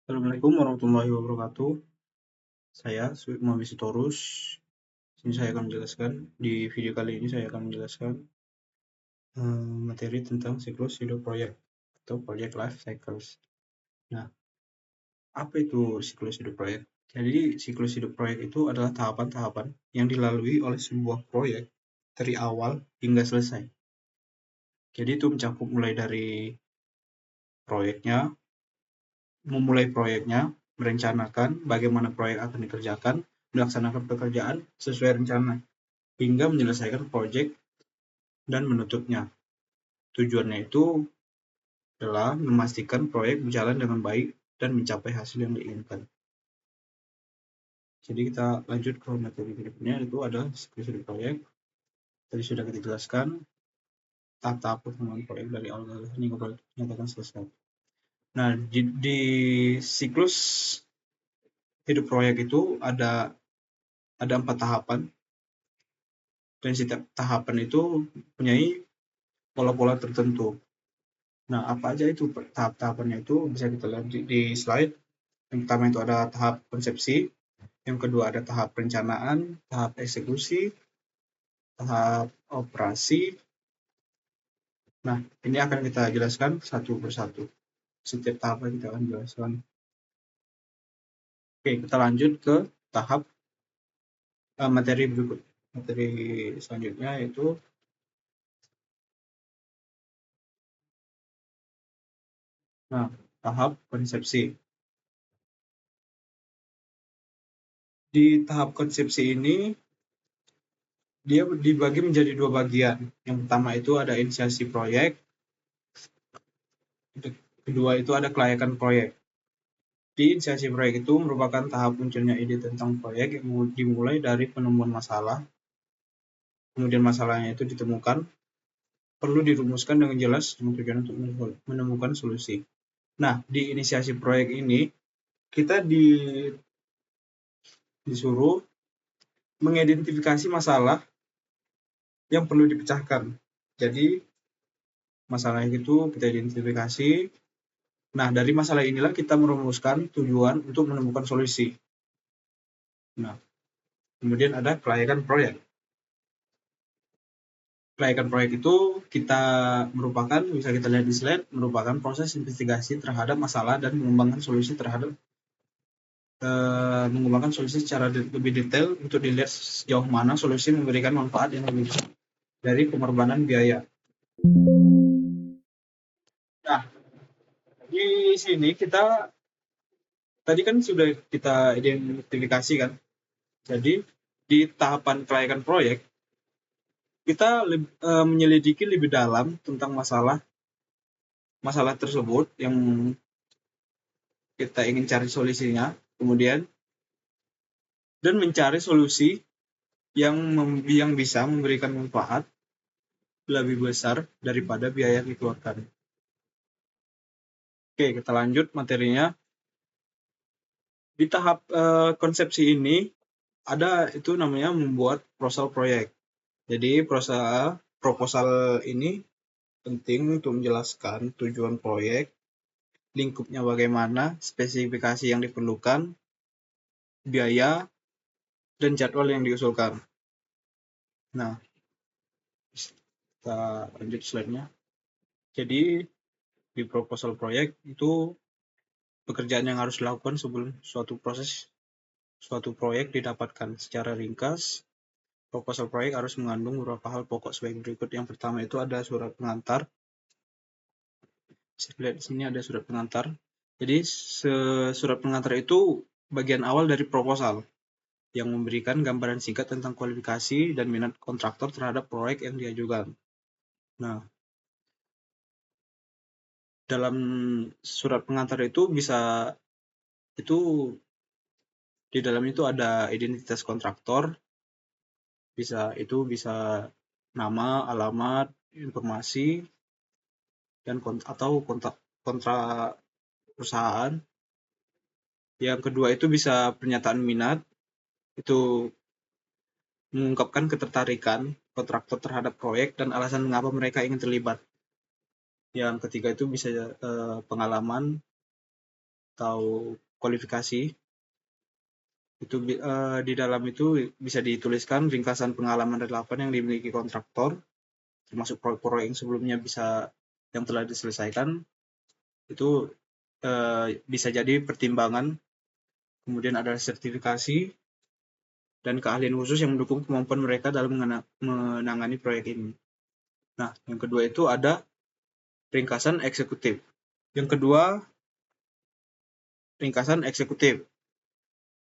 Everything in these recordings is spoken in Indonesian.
Assalamualaikum warahmatullahi wabarakatuh. Saya Muhammad Sitorus. Sini saya akan menjelaskan di video kali ini saya akan menjelaskan materi tentang siklus hidup proyek atau project life cycles. Nah, apa itu siklus hidup proyek? Jadi, siklus hidup proyek itu adalah tahapan-tahapan yang dilalui oleh sebuah proyek dari awal hingga selesai. Jadi itu mencakup mulai dari proyeknya, memulai proyeknya, merencanakan bagaimana proyek akan dikerjakan, melaksanakan pekerjaan sesuai rencana, hingga menyelesaikan proyek dan menutupnya. Tujuannya itu adalah memastikan proyek berjalan dengan baik dan mencapai hasil yang diinginkan. Jadi kita lanjut ke materi berikutnya, itu adalah siklus hidup proyek. Tadi sudah kita jelaskan tahap-tahap perkembangan proyek dari awal hingga proyek dinyatakan selesai. Nah, di siklus hidup proyek itu ada 4 tahapan, dan setiap tahapan itu mempunyai pola-pola tertentu. Nah, apa aja itu tahap-tahapannya itu bisa kita lihat di slide. Yang pertama itu ada tahap konsepsi, yang kedua ada tahap perencanaan, tahap eksekusi, tahap operasi. Nah, ini akan kita jelaskan satu persatu. Setiap tahapnya kita akan jelaskan. Oke, kita lanjut ke tahap materi berikut. Materi selanjutnya yaitu tahap konsepsi. Di tahap konsepsi ini dia dibagi menjadi 2 bagian. Yang pertama itu ada inisiasi proyek, kedua itu ada kelayakan proyek. Di inisiasi proyek itu merupakan tahap munculnya ide tentang proyek yang dimulai dari penemuan masalah, kemudian masalahnya itu ditemukan, perlu dirumuskan dengan jelas dengan tujuan untuk menemukan solusi. Nah, di inisiasi proyek ini kita disuruh mengidentifikasi masalah yang perlu dipecahkan. Jadi masalah itu kita identifikasi. Nah, dari masalah inilah kita merumuskan tujuan untuk menemukan solusi. Nah, kemudian ada kelayakan proyek. Kelayakan proyek itu bisa kita lihat di slide, merupakan proses investigasi terhadap masalah dan mengembangkan solusi secara lebih detail untuk dilihat sejauh mana solusi memberikan manfaat yang lebih besar dari pengorbanan biaya. Nah, di sini kita tadi kan sudah kita identifikasi kan. Jadi di tahapan kelayakan proyek kita menyelidiki lebih dalam tentang masalah tersebut yang kita ingin cari solusinya, kemudian dan mencari solusi yang bisa memberikan manfaat lebih besar daripada biaya yang dikeluarkan. Oke, kita lanjut materinya. Di tahap konsepsi ini ada itu namanya membuat proposal proyek. Jadi proposal ini penting untuk menjelaskan tujuan proyek, lingkupnya bagaimana, spesifikasi yang diperlukan, biaya, dan jadwal yang diusulkan. Nah, kita lanjut slide-nya. Jadi di proposal proyek itu pekerjaan yang harus dilakukan sebelum suatu proyek didapatkan. Secara ringkas, proposal proyek harus mengandung beberapa hal pokok sebagai berikut. Yang pertama itu ada surat pengantar. Saya lihat di sini ada surat pengantar. Jadi surat pengantar itu bagian awal dari proposal yang memberikan gambaran singkat tentang kualifikasi dan minat kontraktor terhadap proyek yang diajukan. Nah, dalam surat pengantar itu di dalam itu ada identitas kontraktor, bisa nama, alamat, informasi, dan atau kontrak perusahaan. Yang kedua itu bisa pernyataan minat, itu mengungkapkan ketertarikan kontraktor terhadap proyek dan alasan mengapa mereka ingin terlibat. Yang ketiga itu bisa pengalaman atau kualifikasi. Itu di dalam itu bisa dituliskan ringkasan pengalaman relevan yang dimiliki kontraktor, termasuk proyek-proyek yang sebelumnya yang telah diselesaikan. Itu bisa jadi pertimbangan. Kemudian ada sertifikasi dan keahlian khusus yang mendukung kemampuan mereka dalam menangani proyek ini. Nah, yang kedua itu ada ringkasan eksekutif. Yang kedua, ringkasan eksekutif.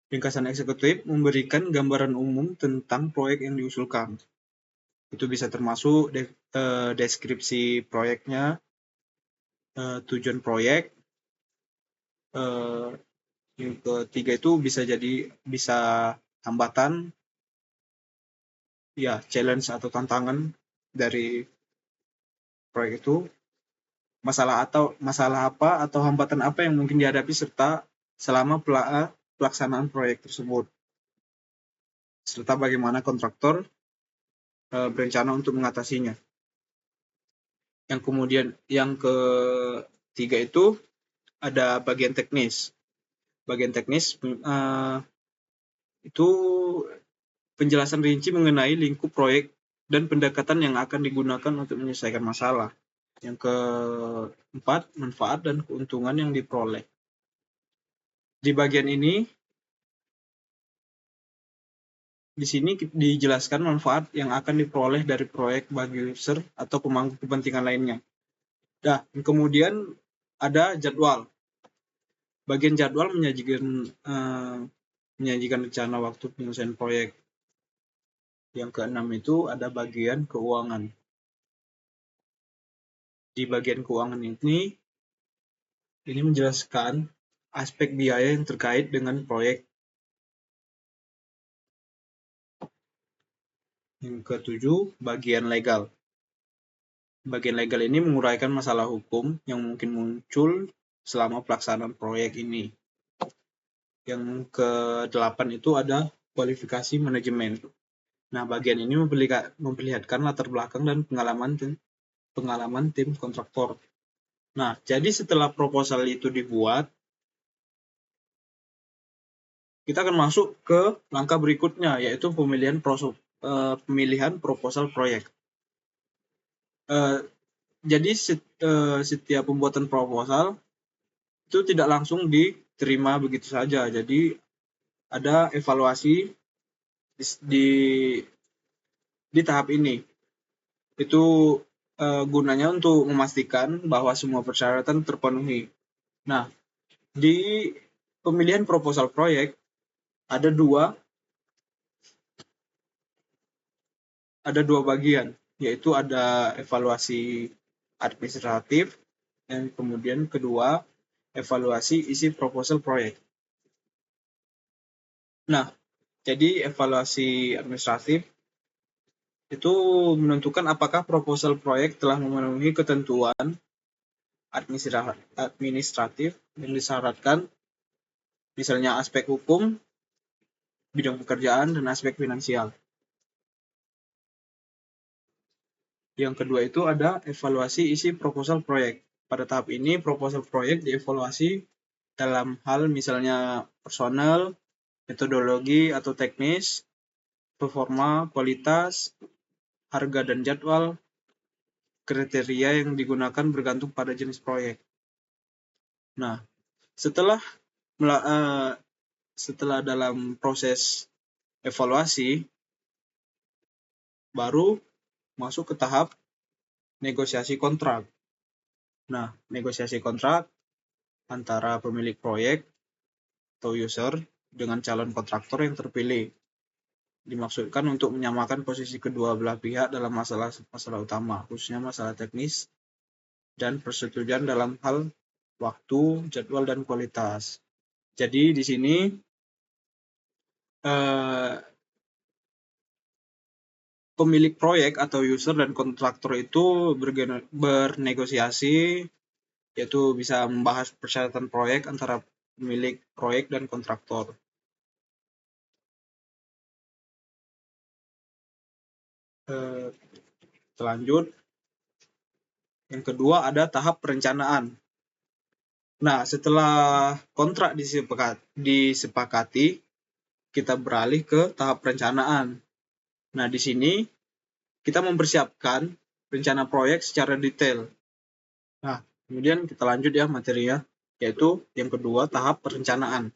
Ringkasan eksekutif memberikan gambaran umum tentang proyek yang diusulkan. Itu bisa termasuk deskripsi proyeknya, tujuan proyek. Yang ketiga itu bisa hambatan, ya challenge atau tantangan dari proyek itu, masalah apa atau hambatan apa yang mungkin dihadapi serta selama pelaksanaan proyek tersebut, serta bagaimana kontraktor berencana untuk mengatasinya. Yang ketiga itu ada bagian teknis. Bagian teknis itu penjelasan rinci mengenai lingkup proyek dan pendekatan yang akan digunakan untuk menyelesaikan masalah. Yang keempat, manfaat dan keuntungan yang diperoleh. Di bagian ini, di sini dijelaskan manfaat yang akan diperoleh dari proyek bagi user atau pemangku kepentingan lainnya. Nah, kemudian ada jadwal. Bagian jadwal menyajikan rencana waktu penyelesaian proyek. Yang keenam itu ada bagian keuangan. Di bagian keuangan ini menjelaskan aspek biaya yang terkait dengan proyek. Yang ketujuh, bagian legal. Bagian legal ini menguraikan masalah hukum yang mungkin muncul selama pelaksanaan proyek ini. Yang ke-8 itu ada kualifikasi manajemen. Nah, bagian ini memperlihatkan latar belakang dan pengalaman tim kontraktor. Nah, jadi setelah proposal itu dibuat, kita akan masuk ke langkah berikutnya, yaitu pemilihan proposal proyek. Jadi setiap pembuatan proposal itu tidak langsung diterima begitu saja. Jadi ada evaluasi di tahap ini. Itu gunanya untuk memastikan bahwa semua persyaratan terpenuhi. Nah, di pemilihan proposal proyek ada dua bagian, yaitu ada evaluasi administratif dan kemudian kedua evaluasi isi proposal proyek. Nah, jadi evaluasi administratif itu menentukan apakah proposal proyek telah memenuhi ketentuan administratif yang disyaratkan, misalnya aspek hukum, bidang pekerjaan, dan aspek finansial. Yang kedua itu ada evaluasi isi proposal proyek. Pada tahap ini, proposal proyek dievaluasi dalam hal misalnya personal, metodologi atau teknis, performa, kualitas, harga dan jadwal, kriteria yang digunakan bergantung pada jenis proyek. Nah, setelah dalam proses evaluasi, baru masuk ke tahap negosiasi kontrak. Nah, negosiasi kontrak antara pemilik proyek atau user dengan calon kontraktor yang terpilih dimaksudkan untuk menyamakan posisi kedua belah pihak dalam masalah utama, khususnya masalah teknis dan persetujuan dalam hal waktu, jadwal, dan kualitas. Jadi di sini pemilik proyek atau user dan kontraktor itu bernegosiasi, yaitu bisa membahas persyaratan proyek antara pemilik proyek dan kontraktor. Lanjut, yang kedua ada tahap perencanaan. Nah, setelah kontrak disepakati, kita beralih ke tahap perencanaan. Nah, di sini kita mempersiapkan rencana proyek secara detail. Nah, kemudian kita lanjut ya materinya, yaitu yang kedua, tahap perencanaan.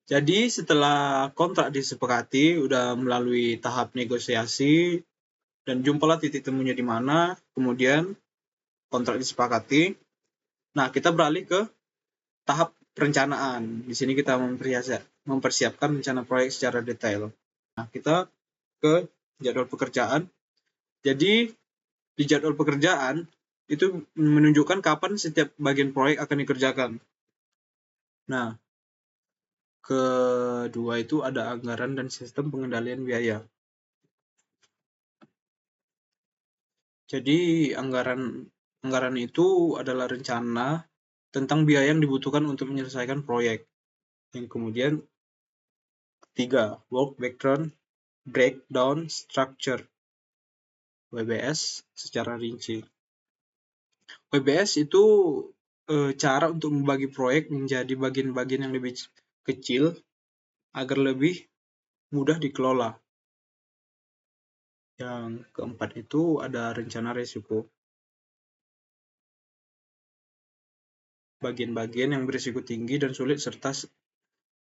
Jadi setelah kontrak disepakati, udah melalui tahap negosiasi, dan jumpalah titik temunya di mana, kemudian kontrak disepakati. Nah, kita beralih ke tahap perencanaan. Di sini kita mempersiapkan rencana proyek secara detail. Nah, kita ke jadwal pekerjaan. Jadi, di jadwal pekerjaan, itu menunjukkan kapan setiap bagian proyek akan dikerjakan. Nah, kedua itu ada anggaran dan sistem pengendalian biaya. Jadi anggaran itu adalah rencana tentang biaya yang dibutuhkan untuk menyelesaikan proyek. Yang kemudian ketiga, work breakdown structure, WBS secara rinci. WBS itu cara untuk membagi proyek menjadi bagian-bagian yang lebih kecil agar lebih mudah dikelola. Yang keempat itu ada rencana risiko. Bagian-bagian yang berisiko tinggi dan sulit serta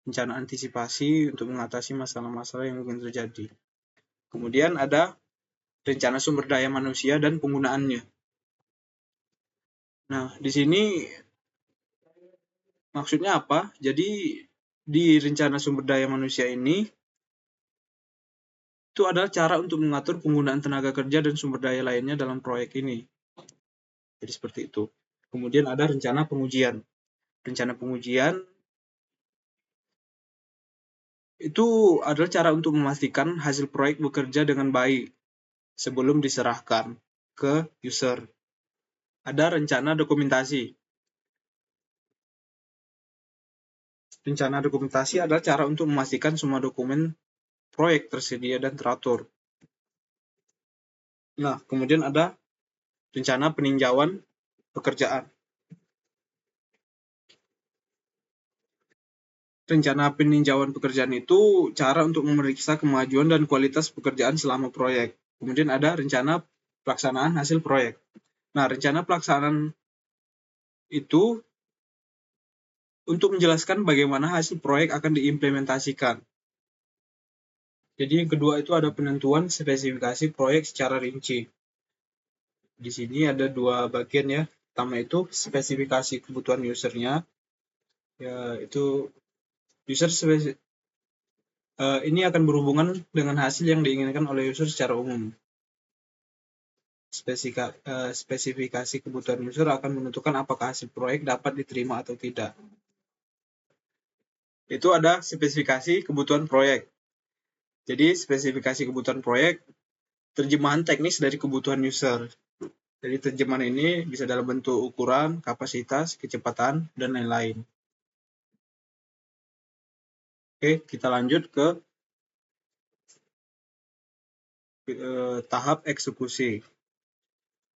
rencana antisipasi untuk mengatasi masalah-masalah yang mungkin terjadi. Kemudian ada rencana sumber daya manusia dan penggunaannya. Nah, di sini maksudnya apa? Jadi di rencana sumber daya manusia ini itu adalah cara untuk mengatur penggunaan tenaga kerja dan sumber daya lainnya dalam proyek ini. Jadi seperti itu. Kemudian ada rencana pengujian. Rencana pengujian itu adalah cara untuk memastikan hasil proyek bekerja dengan baik sebelum diserahkan ke user. Ada rencana dokumentasi. Rencana dokumentasi adalah cara untuk memastikan semua dokumen proyek tersedia dan teratur. Nah, kemudian ada rencana peninjauan pekerjaan. Rencana peninjauan pekerjaan itu cara untuk memeriksa kemajuan dan kualitas pekerjaan selama proyek. Kemudian ada rencana pelaksanaan hasil proyek. Nah, rencana pelaksanaan itu untuk menjelaskan bagaimana hasil proyek akan diimplementasikan. Jadi yang kedua itu ada penentuan spesifikasi proyek secara rinci. Di sini ada dua bagian ya. Pertama itu spesifikasi kebutuhan usernya, yaitu user ini akan berhubungan dengan hasil yang diinginkan oleh user secara umum. Spesifikasi kebutuhan user akan menentukan apakah hasil proyek dapat diterima atau tidak. Itu ada spesifikasi kebutuhan proyek. Jadi spesifikasi kebutuhan proyek terjemahan teknis dari kebutuhan user. Jadi terjemahan ini bisa dalam bentuk ukuran, kapasitas, kecepatan, dan lain-lain. Oke, kita lanjut ke tahap eksekusi.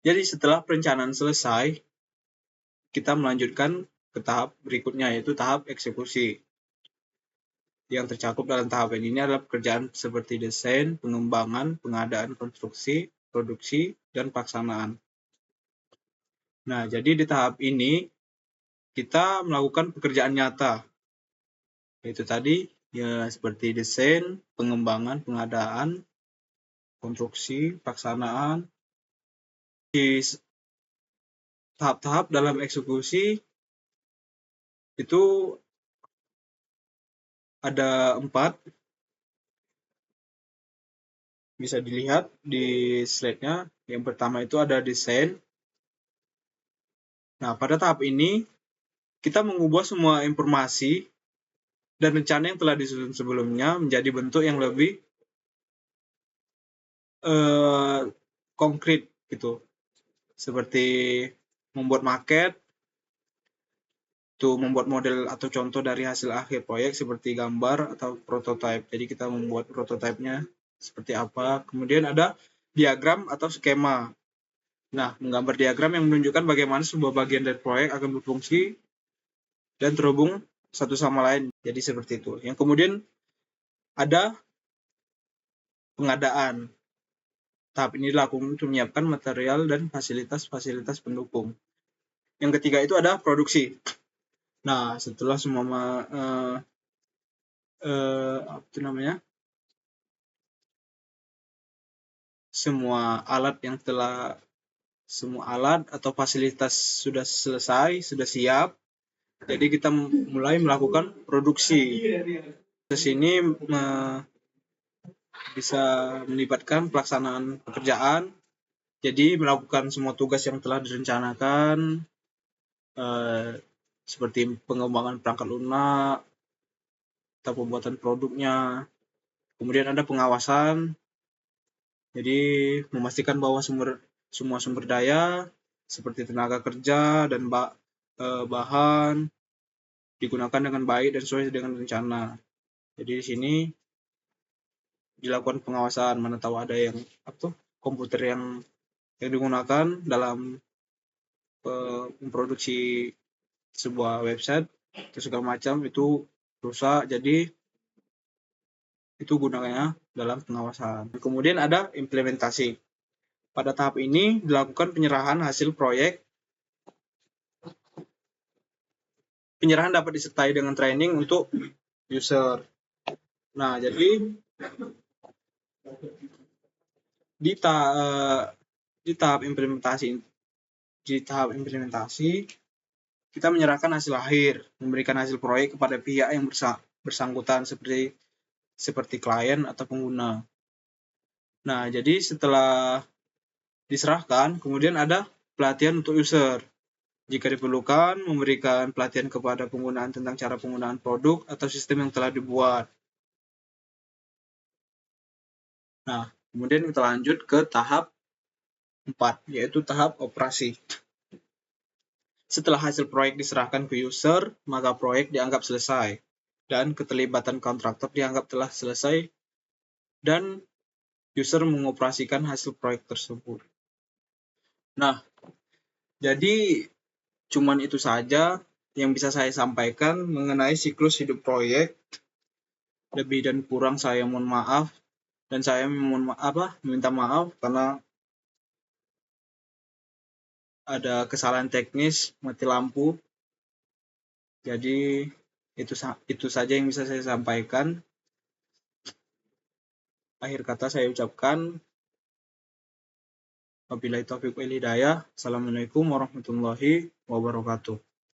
Jadi setelah perencanaan selesai, kita melanjutkan ke tahap berikutnya, yaitu tahap eksekusi. Yang tercakup dalam tahapan ini adalah pekerjaan seperti desain, pengembangan, pengadaan konstruksi, produksi, dan pelaksanaan. Nah, jadi di tahap ini kita melakukan pekerjaan nyata, yaitu tadi ya seperti desain, pengembangan, pengadaan, konstruksi, pelaksanaan. Di tahap-tahap dalam eksekusi itu ada 4, bisa dilihat di slide-nya. Yang pertama itu ada desain. Nah, pada tahap ini kita mengubah semua informasi dan rencana yang telah disusun sebelumnya menjadi bentuk yang lebih konkret gitu. Seperti membuat maket, itu membuat model atau contoh dari hasil akhir proyek seperti gambar atau prototype. Jadi kita membuat prototipenya seperti apa. Kemudian ada diagram atau skema. Nah, menggambar diagram yang menunjukkan bagaimana sebuah bagian dari proyek akan berfungsi dan terhubung satu sama lain. Jadi seperti itu. Yang kemudian ada pengadaan. Tahap ini dilakukan untuk menyiapkan material dan fasilitas-fasilitas pendukung. Yang ketiga itu ada produksi. Nah, setelah semua semua alat atau fasilitas sudah selesai, sudah siap, jadi kita mulai melakukan produksi. Proses ini bisa melibatkan pelaksanaan pekerjaan, jadi melakukan semua tugas yang telah direncanakan, seperti pengembangan perangkat lunak atau pembuatan produknya. Kemudian ada pengawasan, jadi memastikan bahwa semua sumber daya seperti tenaga kerja dan bahan digunakan dengan baik dan sesuai dengan rencana. Jadi di sini dilakukan pengawasan, mana tahu ada yang komputer yang digunakan dalam memproduksi sebuah website atau segala macam itu rusak, jadi itu gunanya dalam pengawasan. Kemudian ada implementasi. Pada tahap ini dilakukan penyerahan hasil proyek. Penyerahan dapat disertai dengan training untuk user. Nah, jadi di tahap implementasi kita menyerahkan hasil akhir, memberikan hasil proyek kepada pihak yang bersangkutan seperti klien atau pengguna. Nah, jadi setelah diserahkan, kemudian ada pelatihan untuk user. Jika diperlukan, memberikan pelatihan kepada penggunaan tentang cara penggunaan produk atau sistem yang telah dibuat. Nah, kemudian kita lanjut ke tahap 4, yaitu tahap operasi. Setelah hasil proyek diserahkan ke user, maka proyek dianggap selesai dan keterlibatan kontraktor dianggap telah selesai dan user mengoperasikan hasil proyek tersebut. Nah, jadi cuman itu saja yang bisa saya sampaikan mengenai siklus hidup proyek. Lebih dan kurang saya mohon maaf, dan saya minta maaf karena ada kesalahan teknis mati lampu. Jadi itu saja yang bisa saya sampaikan. Akhir kata saya ucapkan wabillahi taufiq wal hidayah. Assalamualaikum warahmatullahi wabarakatuh.